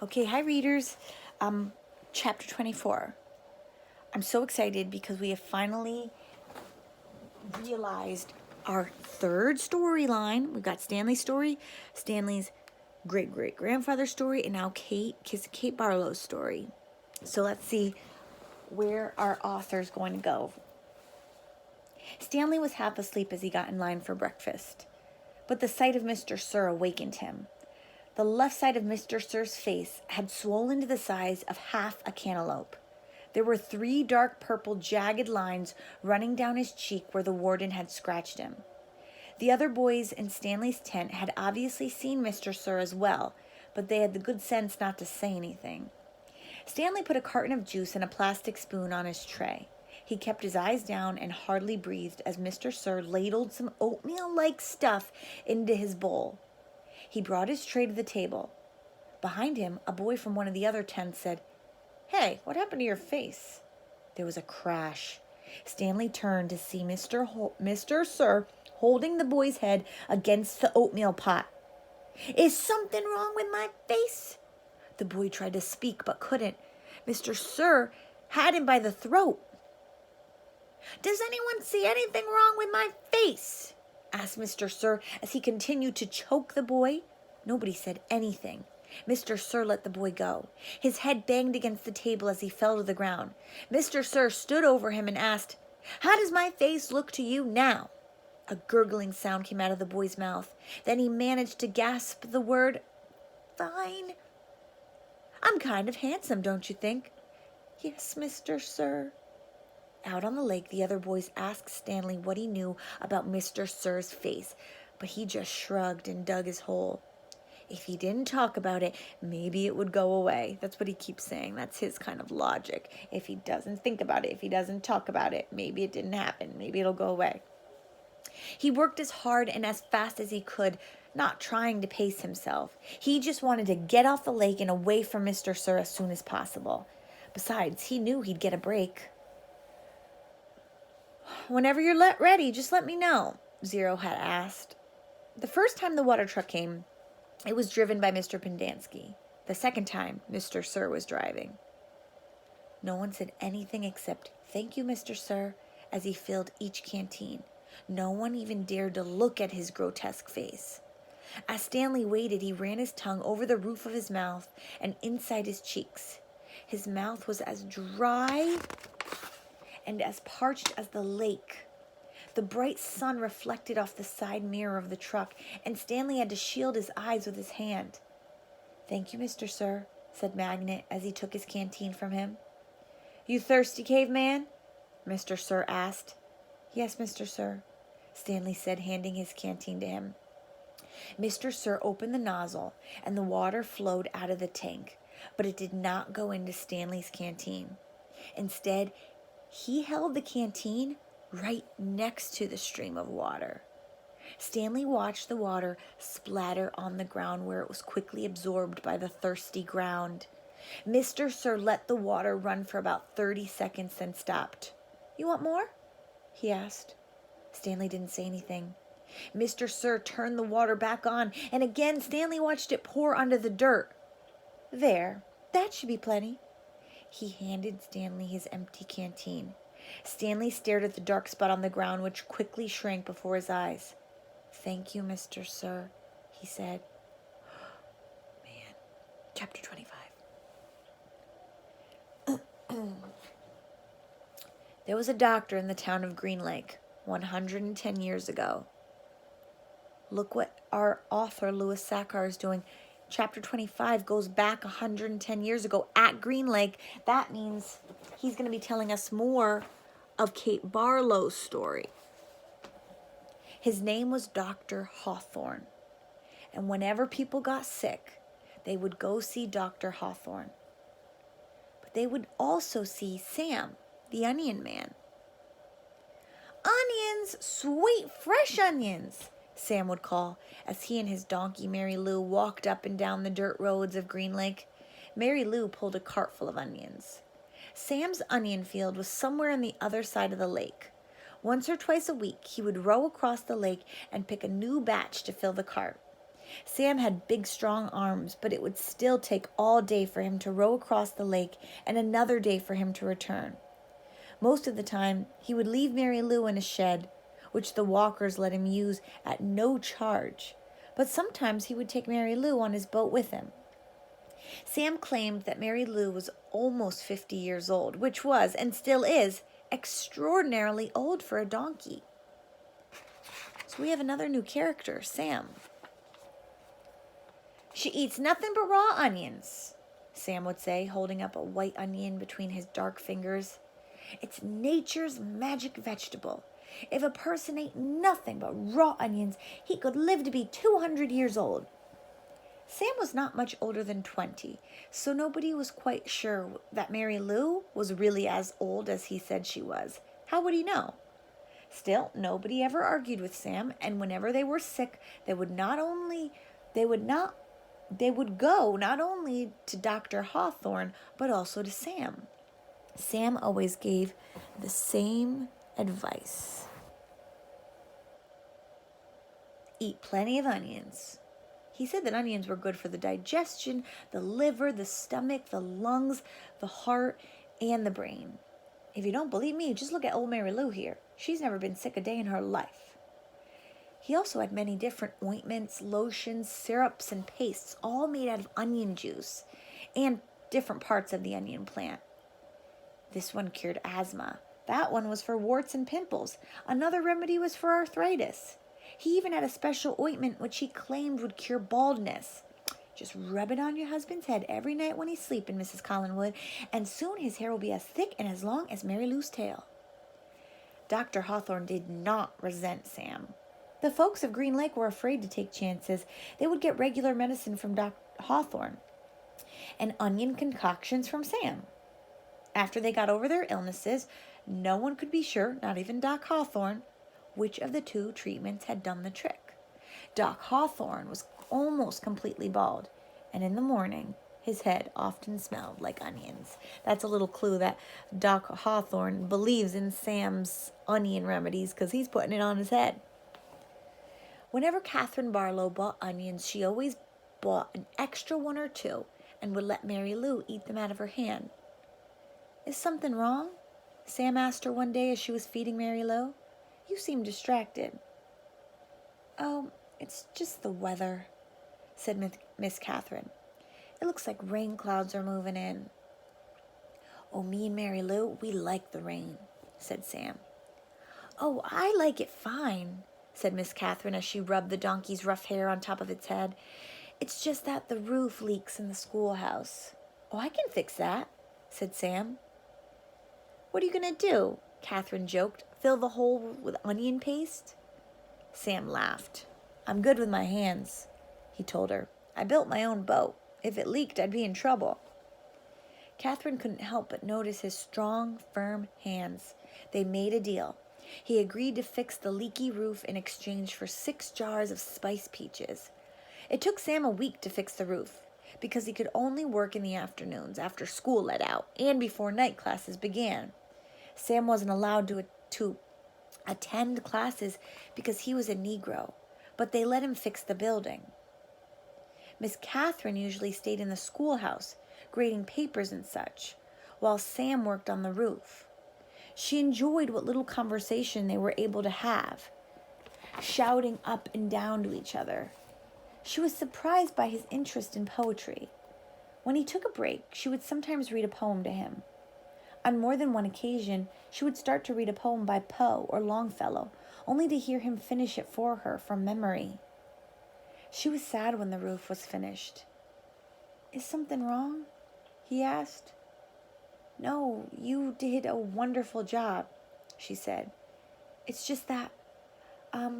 Okay, hi readers. Chapter 24. I'm so excited because we have finally realized our third storyline. We've got Stanley's story, Stanley's great-great-grandfather's story, and now Kate Barlow's story. So let's see where our author is going to go. Stanley was half asleep as he got in line for breakfast, but the sight of Mr. Sir awakened him. The left side of Mr. Sir's face had swollen to the size of half a cantaloupe. There were 3 dark purple jagged lines running down his cheek where the warden had scratched him. The other boys in Stanley's tent had obviously seen Mr. Sir as well, but they had the good sense not to say anything. Stanley put a carton of juice and a plastic spoon on his tray. He kept his eyes down and hardly breathed as Mr. Sir ladled some oatmeal-like stuff into his bowl. He brought his tray to the table. Behind him, a boy from one of the other tents said, "Hey, what happened to your face?" There was a crash. Stanley turned to see Mr. Sir holding the boy's head against the oatmeal pot. "Is something wrong with my face?" The boy tried to speak but couldn't. Mr. Sir had him by the throat. "Does anyone see anything wrong with my face?" asked Mr. Sir as he continued to choke the boy. Nobody said anything. Mr. Sir let the boy go. His head banged against the table as he fell to the ground. Mr. Sir stood over him and asked, "How does my face look to you now?" A gurgling sound came out of the boy's mouth. Then he managed to gasp the word, "Fine." "I'm kind of handsome, don't you think?" "Yes, Mr. Sir." Out on the lake, the other boys asked Stanley what he knew about Mr. Sir's face, but he just shrugged and dug his hole. If he didn't talk about it, maybe it would go away. That's what he keeps saying. That's his kind of logic. If he doesn't think about it, if he doesn't talk about it, maybe it didn't happen. Maybe it'll go away. He worked as hard and as fast as he could, not trying to pace himself. He just wanted to get off the lake and away from Mr. Sir as soon as possible. Besides, he knew he'd get a break. "Whenever you're ready, just let me know," Zero had asked. The first time the water truck came, it was driven by Mr. Pendanski. The second time, Mr. Sir was driving. No one said anything except, "Thank you, Mr. Sir," as he filled each canteen. No one even dared to look at his grotesque face. As Stanley waited, he ran his tongue over the roof of his mouth and inside his cheeks. His mouth was as dry and as parched as the lake. The bright sun reflected off the side mirror of the truck, and Stanley had to shield his eyes with his hand. "Thank you, Mr. Sir," said Magnet as he took his canteen from him. "You thirsty, caveman?" Mr. Sir asked. "Yes, Mr. Sir," Stanley said, handing his canteen to him. Mr. Sir opened the nozzle, and the water flowed out of the tank, but it did not go into Stanley's canteen. Instead, he held the canteen right next to the stream of water. Stanley watched the water splatter on the ground where it was quickly absorbed by the thirsty ground. Mr. Sir let the water run for about 30 seconds, then stopped. "You want more?" he asked. Stanley didn't say anything. Mr. Sir turned the water back on, and again Stanley watched it pour onto the dirt. "There, that should be plenty." He handed Stanley his empty canteen. Stanley stared at the dark spot on the ground, which quickly shrank before his eyes. "Thank you, Mr. Sir," he said. Man, chapter 25. There was a doctor in the town of Green Lake 110 years ago. Look what our author, Louis Sachar, is doing. Chapter 25 goes back 110 years ago at Green Lake. That means he's going to be telling us more of Kate Barlow's story. His name was Dr. Hawthorne. And whenever people got sick, they would go see Dr. Hawthorne. But they would also see Sam, the onion man. "Onions, sweet, fresh onions," Sam would call as he and his donkey Mary Lou walked up and down the dirt roads of Green Lake. Mary Lou pulled a cart full of onions. Sam's onion field was somewhere on the other side of the lake. Once or twice a week, he would row across the lake and pick a new batch to fill the cart. Sam had big, strong arms, but it would still take all day for him to row across the lake and another day for him to return. Most of the time, he would leave Mary Lou in a shed, which the walkers let him use at no charge, but sometimes he would take Mary Lou on his boat with him. Sam claimed that Mary Lou was almost 50 years old, which was, and still is, extraordinarily old for a donkey. So we have another new character, Sam. "She eats nothing but raw onions," Sam would say, holding up a white onion between his dark fingers. "It's nature's magic vegetable. If a person ate nothing but raw onions, he could live to be 200 years old." Sam was not much older than 20, so nobody was quite sure that Mary Lou was really as old as he said she was. How would he know? Still, nobody ever argued with Sam, and whenever they were sick, they would go not only to Dr. Hawthorne, but also to Sam. Sam always gave the same advice. Eat plenty of onions. He said that onions were good for the digestion, the liver, the stomach, the lungs, the heart, and the brain. If you don't believe me, just look at old Mary Lou here. She's never been sick a day in her life. He also had many different ointments, lotions, syrups, and pastes, all made out of onion juice and different parts of the onion plant. This one cured asthma. That one was for warts and pimples. Another remedy was for arthritis. He even had a special ointment which he claimed would cure baldness. "Just rub it on your husband's head every night when he's sleeping, Mrs. Collinwood, and soon his hair will be as thick and as long as Mary Lou's tail." Dr. Hawthorne did not resent Sam. The folks of Green Lake were afraid to take chances. They would get regular medicine from Dr. Hawthorne and onion concoctions from Sam. After they got over their illnesses, no one could be sure, not even Doc Hawthorne, which of the two treatments had done the trick. Doc Hawthorne was almost completely bald, and in the morning, his head often smelled like onions. That's a little clue that Doc Hawthorne believes in Sam's onion remedies because he's putting it on his head. Whenever Catherine Barlow bought onions, she always bought an extra one or two and would let Mary Lou eat them out of her hand. "Is something wrong?" Sam asked her one day as she was feeding Mary Lou. "You seem distracted." "Oh, it's just the weather," said Miss Catherine. "It looks like rain clouds are moving in." "Oh, me and Mary Lou, we like the rain," said Sam. "Oh, I like it fine," said Miss Catherine as she rubbed the donkey's rough hair on top of its head. "It's just that the roof leaks in the schoolhouse." "Oh, I can fix that," said Sam. "What are you going to do?" Catherine joked. "Fill the hole with onion paste?" Sam laughed. "I'm good with my hands," he told her. "I built my own boat. If it leaked, I'd be in trouble." Catherine couldn't help but notice his strong, firm hands. They made a deal. He agreed to fix the leaky roof in exchange for 6 jars of spice peaches. It took Sam a week to fix the roof, because he could only work in the afternoons after school let out and before night classes began. Sam wasn't allowed to attend classes because he was a Negro, but they let him fix the building. Miss Catherine usually stayed in the schoolhouse, grading papers and such, while Sam worked on the roof. She enjoyed what little conversation they were able to have, shouting up and down to each other. She was surprised by his interest in poetry. When he took a break, she would sometimes read a poem to him. On more than one occasion, she would start to read a poem by Poe or Longfellow, only to hear him finish it for her from memory. She was sad when the roof was finished. "Is something wrong?" he asked. "No, you did a wonderful job," she said. "It's just that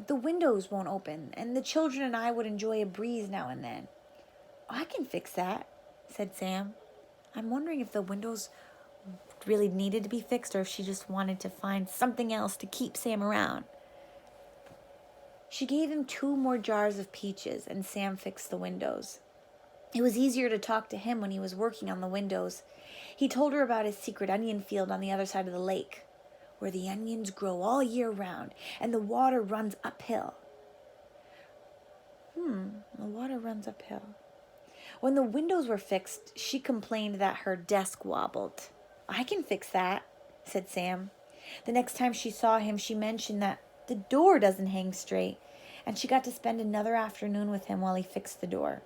the windows won't open, and the children and I would enjoy a breeze now and then." "Oh, I can fix that," said Sam. I'm wondering if the windows really needed to be fixed or if she just wanted to find something else to keep Sam around. She gave him 2 more jars of peaches, and Sam fixed the windows. It was easier to talk to him when he was working on the windows. He told her about his secret onion field on the other side of the lake, where the onions grow all year round and the water runs uphill. The water runs uphill. When the windows were fixed, she complained that her desk wobbled. I can fix that, said Sam. The next time she saw him, she mentioned that the door doesn't hang straight, and she got to spend another afternoon with him while he fixed the door.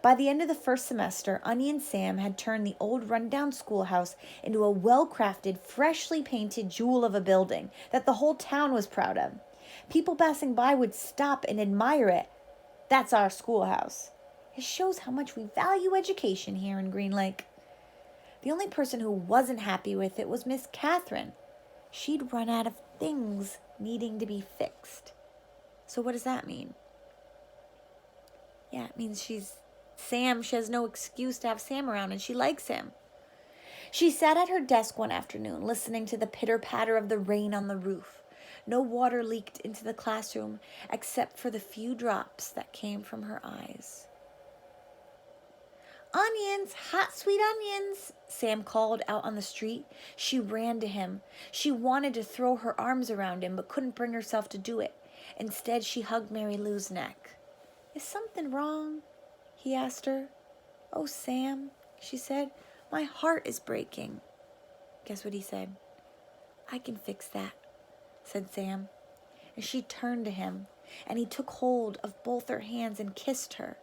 By the end of the first semester, Onion Sam had turned the old rundown schoolhouse into a well-crafted, freshly painted jewel of a building that the whole town was proud of. People passing by would stop and admire it. That's our schoolhouse. It shows how much we value education here in Green Lake. The only person who wasn't happy with it was Miss Catherine. She'd run out of things needing to be fixed. So what does that mean? Yeah, it means she has no excuse to have Sam around, and she likes him. She sat at her desk one afternoon, listening to the pitter-patter of the rain on the roof. No water leaked into the classroom, except for the few drops that came from her eyes. Onions, hot sweet onions, Sam called out on the street. She ran to him. She wanted to throw her arms around him, but couldn't bring herself to do it. Instead, she hugged Mary Lou's neck. Is something wrong? He asked her. Oh, Sam, she said, my heart is breaking. Guess what he said? I can fix that, said Sam. And she turned to him, and he took hold of both her hands and kissed her.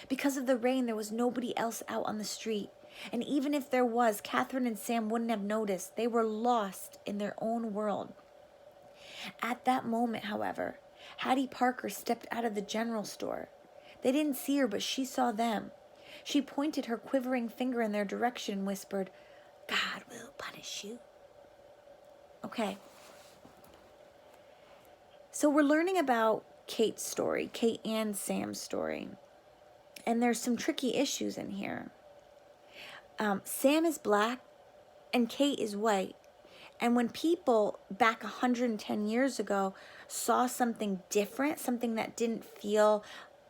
Because of the rain, there was nobody else out on the street. And even if there was, Catherine and Sam wouldn't have noticed. They were lost in their own world. At that moment, however, Hattie Parker stepped out of the general store. They didn't see her, but she saw them. She pointed her quivering finger in their direction and whispered, God will punish you. Okay. So we're learning about Kate's story, Kate and Sam's story. And there's some tricky issues in here. Sam is black and Kate is white. And when people back 110 years ago saw something different, something that didn't feel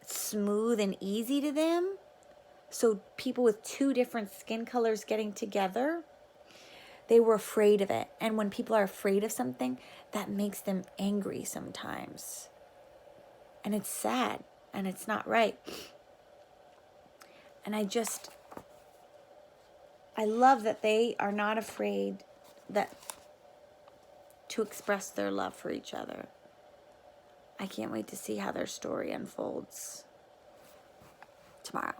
smooth and easy to them, so people with two different skin colors getting together, they were afraid of it. And when people are afraid of something, that makes them angry sometimes. And it's sad and it's not right. And I love that they are not afraid to express their love for each other. I can't wait to see how their story unfolds tomorrow.